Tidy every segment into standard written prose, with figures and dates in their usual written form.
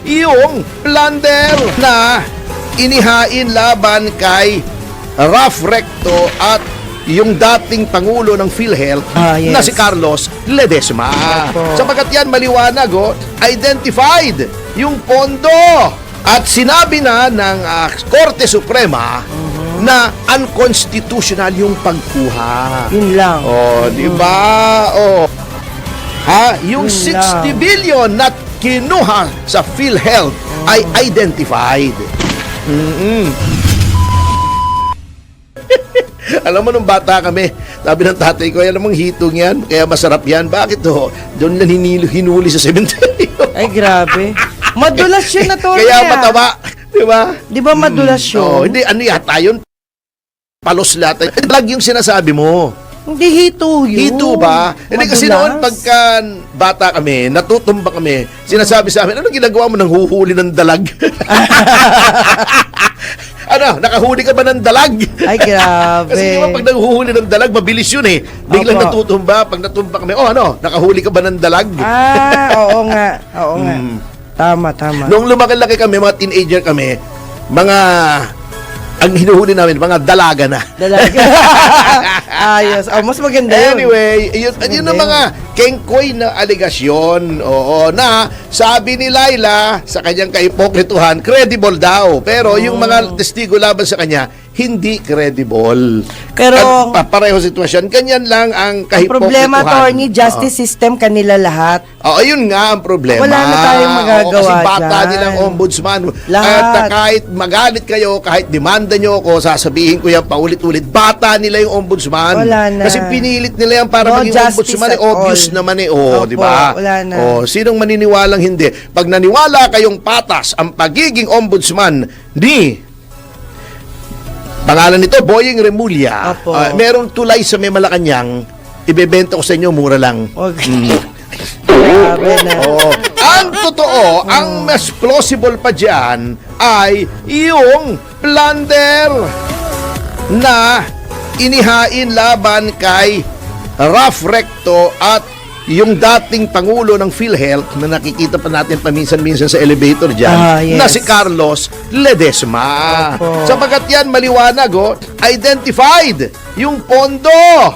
yung plunder na inihain laban kay Ralph Recto at yung dating Pangulo ng PhilHealth Yes. na si Carlos Ledesma. Opo. Sapagkat yan maliwanag, identified yung pondo at sinabi na ng Korte Suprema na unconstitutional yung pagkuha. Yun lang. Di ba? Yung Yun 60 lang. billion na kinuha sa PhilHealth ay identified. Alam mo, nung bata kami, sabi ng tatay ko, alam mong hitong yan, kaya masarap yan. Bakit to? Doon lang hinuli sa sementeryo. Ay, grabe. Madulas yun na to. Kaya mataba. Di ba? Di ba madulas yun? Hindi, ano yata yun? Palos lahat. Dalag yung sinasabi mo. Hindi hito yun. Hito ba? Hindi kasi Madulas. noon pagka bata kami, natutumba kami, sinasabi sa amin, ano ginagawa mo nang huhuli ng dalag? Ano, nakahuli ka ba ng dalag? Ay, grabe. Kasi di ba pag nahuhuli ng dalag, mabilis yun eh. Biglang Opo. natutumba, pag natumba kami, nakahuli ka ba ng dalag? Oo nga. Oo nga. Tama, tama. Nung lumaki-laki kami, mga teenager kami, ang hinuhuli namin, mga dalaga na. Dalaga. Ayos. Mas maganda yun. Anyway, yun ang mga kengkoy na aligasyon. Na sabi ni Laila sa kanyang kaipokrituhan, credible daw. Pero yung mga testigo laban sa kanya, hindi credible. Pero pareho sitwasyon. Ganyan lang ang kahipokrituhan. problema, attorney, justice system kanila lahat. Ayun nga ang problema. Wala na tayong magagawa kasi bata dyan. nilang ombudsman. Lahat. At kahit magalit kayo, kahit demanda nyo ako, sasabihin ko yan paulit-ulit, bata nila yung ombudsman. Wala na. Kasi pinilit nila yan para No maging justice ombudsman. at Obvious all. naman Opo, di ba? wala na. Sinong maniniwalang hindi? Pag naniwala kayong patas ang pagiging ombudsman ni pangalan nito, Boying Remulla. Opo. Merong tulay sa may Malacanang, ibebenta ko sa inyo, mura lang. Okay. Grabe na. Ang totoo, ang mas plausible pa dyan ay yung plunder na inihain laban kay Ralph Recto at yung dating Pangulo ng PhilHealth na nakikita pa natin paminsan-minsan sa elevator dyan, Yes. na si Carlos Ledesma. Opo. Sapagkat yan maliwanag, identified yung pondo.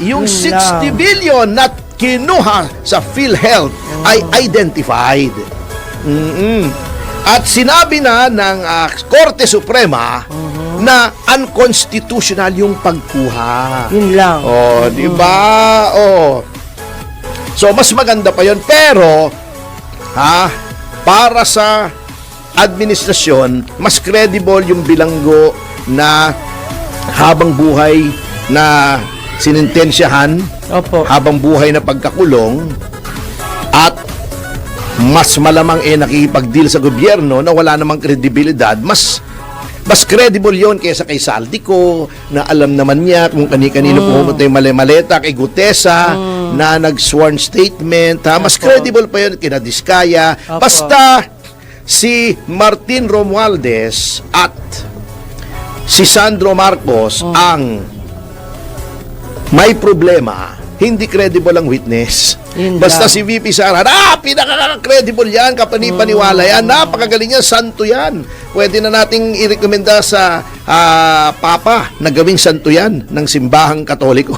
Yung Yun 60 lang. billion na kinuha sa PhilHealth ay identified. At sinabi na ng Korte Suprema na unconstitutional yung pagkuha. Yun lang. Di ba? So mas maganda pa 'yon, pero para sa administrasyon, mas credible yung bilanggo na habang buhay na sinintensyahan, Opo. habang buhay na pagkakulong, at mas malamang nakikipag-deal sa gobyerno na wala namang kredibilidad, mas credible yon kaysa kay Saldico na alam naman niya kung kani-kanino pumunta yung maleta, kay Gutesa na nag-sworn statement. Mas credible pa yon kina Diskaya. Opo. Basta si Martin Romualdez at si Sandro Marcos ang may problema, hindi credible ang witness. Yun Basta lang. si VP Sara, pinaka-credible yan, kapani-paniwala yan, napakagaling yan, santo yan. Pwede na nating irekomenda sa Papa na gawing santo yan ng simbahang Katoliko.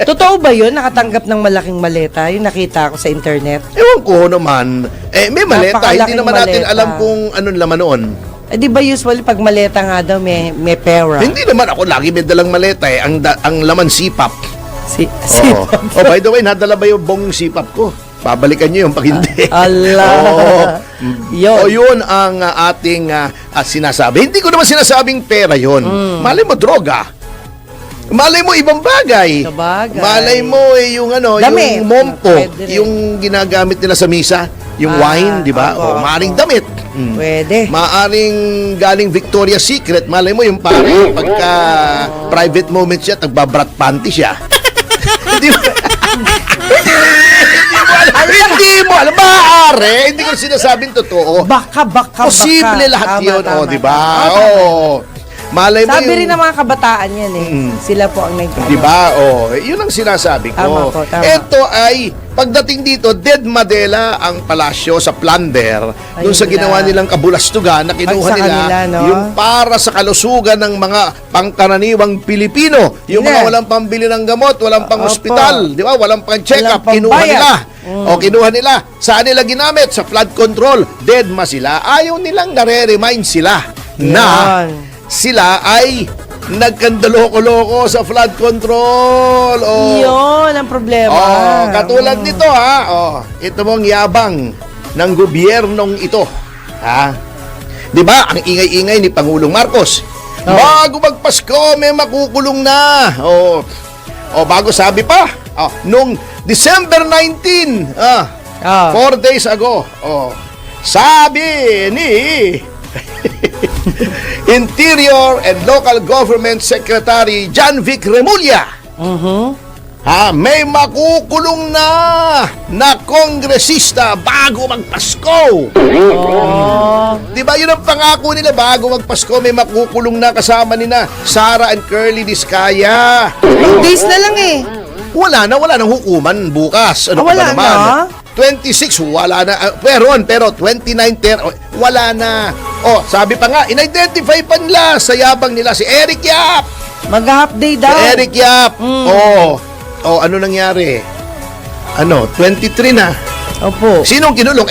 Totoo ba yun? Nakatanggap ng malaking maleta? Yung nakita ko sa internet. Ewan ko naman. May maleta, hindi Napakalaking naman natin maleta. alam kung anong laman noon. Di ba usually pag maleta nga daw may pera? Hindi naman ako lagi may dalang maleta ang laman sipap. By the way, nadala ba yung bong sipap ko? Babalikan nyo yung pag hindi. Allah. Yun. Yun ang ating sinasabi. Hindi ko naman sinasabing pera yun. Malay mo, droga. Malay mo, ibang bagay. Sabagay. Malay mo, yung Damit. yung mompo, Pwede rin. yung ginagamit nila sa misa, yung wine, di ba? opo, Maaring opo. damit. Pwede. Maaring galing Victoria's Secret. Malay mo, yung pare, pagka private moment siya, tagbabrat panty siya. Hindi mo hindi mo alam, maaari. Hindi ko sinasabing totoo. Baka. Posible lahat Tama, yun, tama, di ba? tama. Malay mo Sabi rin ng mga kabataan yan eh. Sila po ang Di ba? Oh, yun ang sinasabi ko. Tama po, tama. Ito ay pagdating dito, Dead Madela ang palasyo sa plunder doon sa Ayun ginawa na. nilang kabulastugan na kinuha Pag sa nila kanila, no? yung para sa kalusugan ng mga pangkaraniwang Pilipino. Yung mga Hindi. walang pambili ng gamot, walang pang Opo. ospital, di ba? Walang pang check-up, Walang kinuha pambayad. nila. O kinuha nila. Saan nila ginamit? Sa flood control. Dead ma sila. Ayaw nilang nare-remind sila na Yan. sila ay nagkandaloko-loko sa flood control. Oh. Yun ang problema. Oh, katulad nito ha. Oh, ito mong yabang ng gobyernong ito. Ha? 'Di ba? Ang ingay-ingay ni Pangulong Marcos. Oh. Bago magpasko, may makukulong na. Oh. Oh, bago sabi pa. Oh, nung December 19, 4 days ago. Oh. Sabi ni Interior and Local Government Secretary John Vic Remulla. May makukulong na kongresista bago magpasko. Di ba yun ang pangako nila, bago magpasko may makukulong na, kasama nina Sara and Curly Discaya. 2 days na lang eh. Wala nang hukuman bukas. Ano Wala ba naman? na? 26, wala na. Pero 29, wala na. Oh, sabi pa nga, in-identify pa nila sa yabang nila si Eric Yap. Mag-half day daw. Si Eric Yap. Oh, ano nangyari? 23 na. Opo. Sinong kinulong?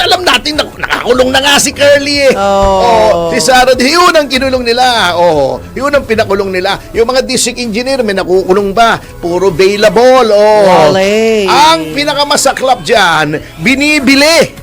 Alam natin na nakakulong na nga si Curly eh. Oh. Si Sarah, yun ang kinulong nila. Oh, yun ang pinakulong nila. Yung mga district engineer, may nakukulong ba? Puro bailable. Oh. Wale. Ang pinakamasaklap dyan, binibili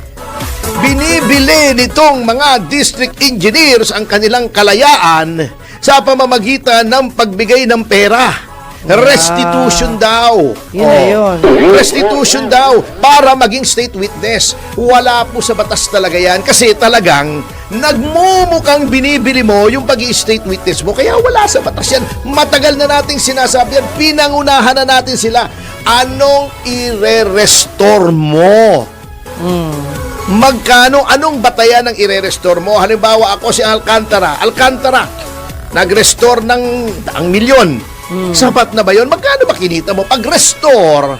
nitong mga district engineers ang kanilang kalayaan sa pamamagitan ng pagbigay ng pera. Restitution daw. Yun na yun. Restitution daw para maging state witness. Wala po sa batas talaga yan kasi talagang nagmumukang binibili mo yung pag-i-state witness mo. Kaya wala sa batas yan. Matagal na nating sinasabi yan. Pinangunahan na natin sila. Anong ire-restore mo? Magkano? Anong batayan ang ire-restore mo? Halimbawa ako si Alcantara, nag-restore ng 1 milyon. Sapat na ba yun? Magkano ba kinita mo? Pag-restore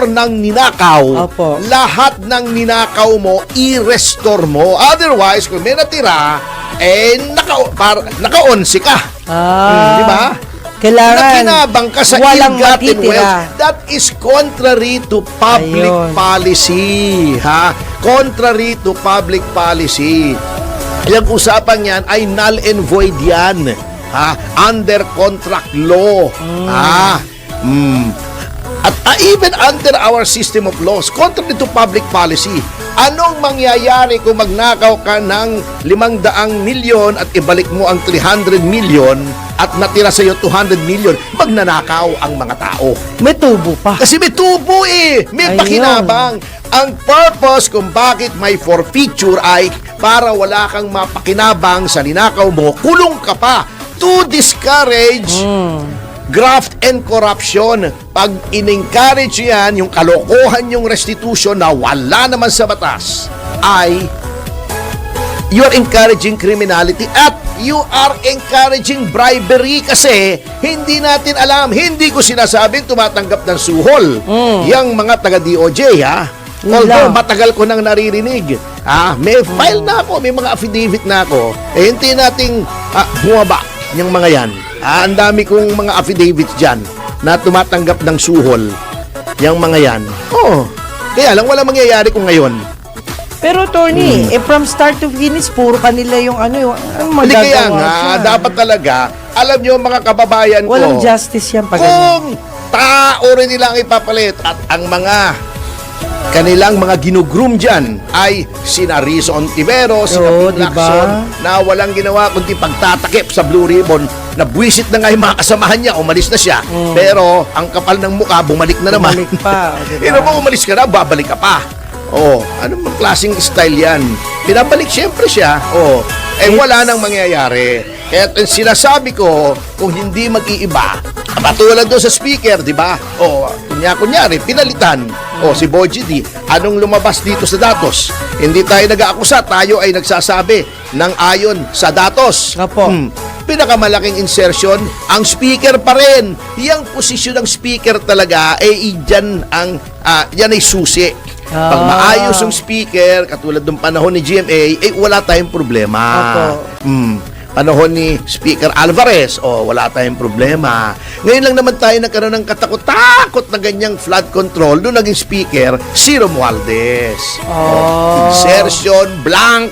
ng ninakaw, Opo. lahat ng ninakaw mo, i-restore mo. Otherwise, kung may natira, naka-11 ka. Di ba? Kailangan Nakinabang ka sa walang ill-gotten matitira. wealth. That is contrary to public Ayun. policy. Contrary to public policy. Yung usapan yan ay null and void yan. Under contract law. At even under our system of laws, contrary to public policy, anong mangyayari kung magnakaw ka ng 500 milyon at ibalik mo ang 300 milyon at natira sa iyo 200 milyon? Magnanakaw ang mga tao. may tubo pa. Kasi may tubo eh. May Ayun. pakinabang. Ang purpose kung bakit may forfeiture ay para wala kang mapakinabang sa ninakaw mo, kulong ka pa to discourage graft and corruption. Pag in-encourage yan, yung kalokohan, yung restitution na wala naman sa batas, ay you are encouraging criminality at you are encouraging bribery kasi hindi natin alam, hindi ko sinasabing tumatanggap ng suhol yung mga taga-DOJ Yun although lang. matagal ko nang naririnig. May file na ako, may mga affidavit na ako. Hintayin nating bumaba yung mga yan. Ang dami kong mga affidavits dyan na tumatanggap ng suhol yung mga yan. Kaya lang wala mangyayari kung ngayon. Pero Tony, from start to finish, puro kanila yung yung Hindi kaya magagawa nga, siya. dapat talaga, alam nyo mga kababayan ko, Walang justice yan pag ganyan. kung tao rin nila ang ipapalit at ang mga kanilang mga ginugroom dyan ay sina Rizzo Ontiveros, sina Oo, Pete diba? Lacson, na walang ginawa kundi pagtatakip sa Blue Ribbon. Nabwisit na nga yung mga kasamahan niya, umalis na siya. Pero ang kapal ng mukha, bumalik na naman. Bumalik pa, diba? Pero mo umalis ka na, babalik ka pa. Ano mang klaseng style yan? Pinabalik siyempre siya. Wala nang mangyayari. Kaya sinasabi ko, kung hindi mag-iiba, patulad doon sa speaker, di ba? Kung niya. Kunyari, pinalitan. O si Boji D, anong lumabas dito sa datos? Hindi tayo nag-aakusa, tayo ay nagsasabi ng ayon sa datos. Opo. Pinakamalaking insertion, ang speaker pa rin. Yang posisyon ng speaker talaga, dyan yan ay susi. Pag maayos yung speaker, katulad ng panahon ni GMA, wala tayong problema. Opo. Panahon ni Speaker Alvarez, wala tayong problema. Ngayon lang naman tayo nagkaroon ng katakot-takot na ganyang flood control doon naging speaker, si Romualdez. Insertion, blank,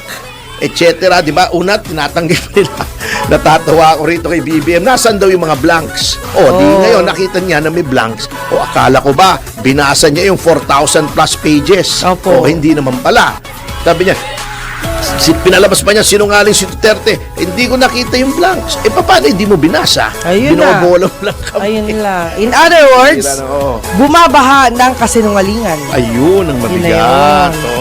etc. Di ba? Una, tinatanggi pa nila. Natatawa ako rito kay BBM. Nasaan daw yung mga blanks? Di ngayon, nakita niya na may blanks. Akala ko ba, binasa niya yung 4,000 plus pages. Opo. Hindi naman pala. Sabi niya, pinalabas pa niya, sinungaling si Duterte. Hindi ko nakita yung blanks. Paano hindi mo binasa? Ayun na. Binobola mo lang kami. Ayun lang. In other words, bumabaha ng kasinungalingan. Ayun ang Yun na mabigat. yun.